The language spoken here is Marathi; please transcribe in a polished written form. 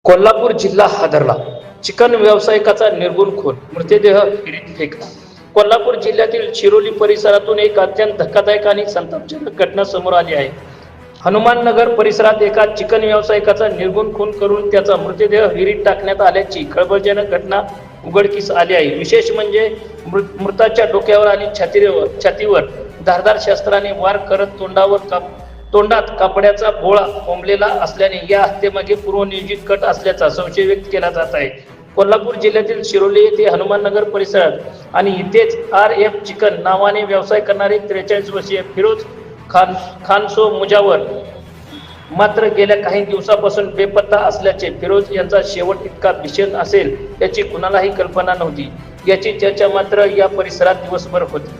कोल्हापूर जिल्हा हादरला. चिकन व्यावसायिकाचा निर्गुण खून, मृतदेह विहिरीत फेकला. कोल्हापूर जिल्ह्यातील शिरोली परिसरातून एक अत्यंत धक्कादायक आणि संतापजनक घटना समोर आली आहे. हनुमाननगर परिसरात एका चिकन व्यावसायिकाचा निर्गुण खून करून त्याचा मृतदेह विहिरीत टाकण्यात आल्याची खळबळजनक घटना उघडकीस आली आहे. विशेष म्हणजे मृताच्या डोक्यावर आणि छातीवर धारदार शस्त्राने वार करत तोंडात कापड्याचा बोळा कोंबलेला असल्याने या हत्येमागे पूर्वनियोजित कट असल्याचा संशय व्यक्त केला जात आहे. कोल्हापूर जिल्ह्यातील शिरोली येथे हनुमाननगर परिसरात आणि इथेच RF चिकन नावाने व्यवसाय करणारे 43 वर्षीय फिरोज खानसो मुजावर मात्र गेल्या काही दिवसापासून बेपत्ता असल्याचे. फिरोज यांचा शेवट इतका भीषण असेल याची कुणालाही कल्पना नव्हती. याची चर्चा मात्र या परिसरात दिवसभर होती.